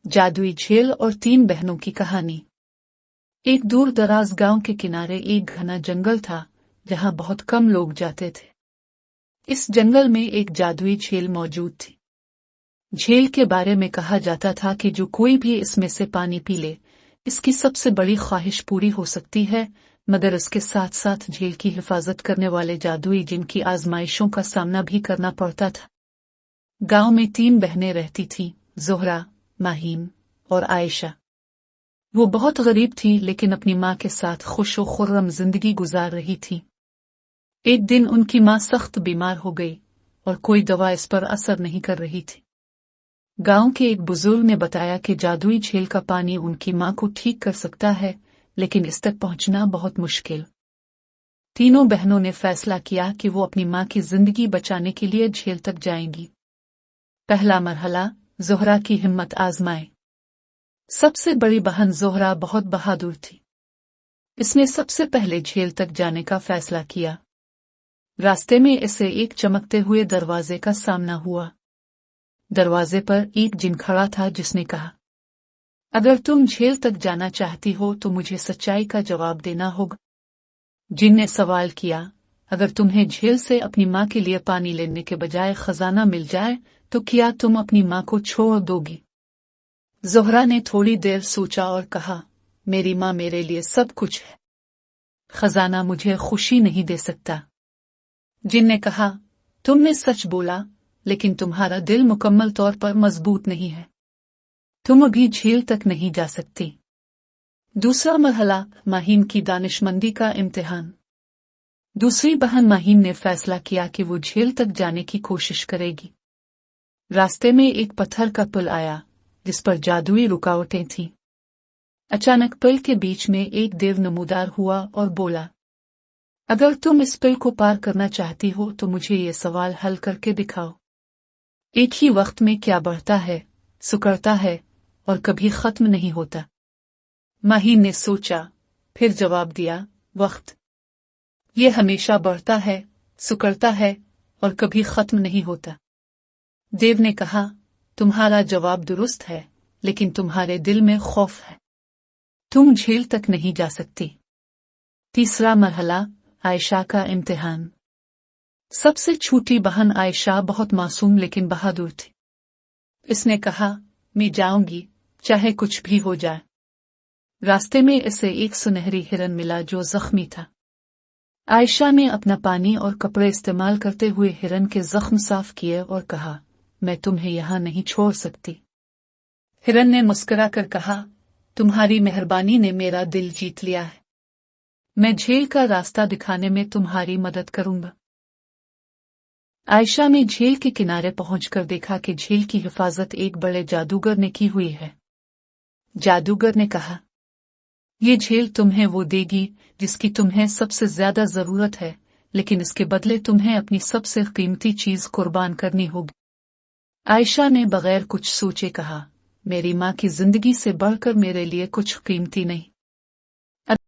जादुई झील और 3 बहनों की कहानी। एक दूर दराज गांव के किनारे एक घना जंगल था जहां बहुत कम लोग जाते थे। इस जंगल में एक जादुई झील मौजूद थी। झील के बारे में कहा जाता था कि जो कोई भी इसमें से पानी पी ले, इसकी सबसे बड़ी ख्वाहिश पूरी हो सकती है, मगर इसके साथ साथ झील की हिफाजत करने वाले जादुई जिन की आजमाइशों का सामना भी करना पड़ता था। गांव में 3 बहनें रहती थीं, ज़ोहरा, माहीम और आयशा। वो बहुत गरीब थी लेकिन अपनी माँ के साथ खुश और खुर्रम जिंदगी गुजार रही थी। एक दिन उनकी माँ सख्त बीमार हो गई और कोई दवा इस पर असर नहीं कर रही थी। गांव के एक बुजुर्ग ने बताया कि जादुई झील का पानी उनकी माँ को ठीक कर सकता है, लेकिन इस तक पहुंचना बहुत मुश्किल। तीनों बहनों ने फैसला किया कि वो अपनी माँ की जिंदगी बचाने के लिए झील तक जाएंगी। पहला मरहला, ज़ोहरा की हिम्मत आजमाए। सबसे बड़ी बहन ज़ोहरा बहुत बहादुर थी। इसने सबसे पहले झील तक जाने का फैसला किया। रास्ते में इसे एक चमकते हुए दरवाजे का सामना हुआ। दरवाजे पर एक जिन खड़ा था जिसने कहा, अगर तुम झील तक जाना चाहती हो तो मुझे सच्चाई का जवाब देना होगा। जिन ने सवाल किया, अगर तुम्हें झील से अपनी माँ के लिए पानी लेने के बजाय खजाना मिल जाए तो क्या तुम अपनी माँ को छोड़ दोगी? ज़ोहरा ने थोड़ी देर सोचा और कहा, मेरी माँ मेरे लिए सब कुछ है। खजाना मुझे खुशी नहीं दे सकता। जिन ने कहा, तुमने सच बोला, लेकिन तुम्हारा दिल मुकम्मल तौर पर मजबूत नहीं है। तुम अभी झील तक नहीं जा सकती। दूसरा मरहला, माहीम की दानिशमंदी का इम्तिहान। दूसरी बहन माहीम ने फैसला किया कि वो झील तक जाने की कोशिश करेगी। रास्ते में एक पत्थर का पुल आया जिस पर जादुई रुकावटें थीं। अचानक पुल के बीच में एक देव नमूदार हुआ और बोला, अगर तुम इस पुल को पार करना चाहती हो तो मुझे ये सवाल हल करके दिखाओ। एक ही वक्त में क्या बढ़ता है, सुकड़ता है और कभी खत्म नहीं होता? माहीम ने सोचा, फिर जवाब दिया, वक्त। ये हमेशा बढ़ता है, सुकड़ता है और कभी खत्म नहीं होता। देव ने कहा, तुम्हारा जवाब दुरुस्त है, लेकिन तुम्हारे दिल में खौफ है। तुम झील तक नहीं जा सकती। तीसरा मरहला, आयशा का इम्तिहान। सबसे छोटी बहन आयशा बहुत मासूम लेकिन बहादुर थी। इसने कहा, मैं जाऊंगी, चाहे कुछ भी हो जाए। रास्ते में इसे एक सुनहरी हिरन मिला जो जख्मी था। आयशा ने अपना पानी और कपड़े इस्तेमाल करते हुए हिरन के जख्म साफ किए और कहा, मैं तुम्हें यहां नहीं छोड़ सकती। हिरन ने मुस्कुरा कर कहा, तुम्हारी मेहरबानी ने मेरा दिल जीत लिया है। मैं झील का रास्ता दिखाने में तुम्हारी मदद करूंगा। आयशा ने झील के किनारे पहुंचकर देखा कि झील की हिफाजत एक बड़े जादूगर ने की हुई है। जादूगर ने कहा, ये झील तुम्हें वो देगी जिसकी तुम्हें सबसे ज्यादा जरूरत है, लेकिन इसके बदले तुम्हें अपनी सबसे कीमती चीज कुर्बान करनी होगी। आयशा ने बगैर कुछ सोचे कहा, मेरी माँ की जिंदगी से बढ़कर मेरे लिए कुछ कीमती नहीं।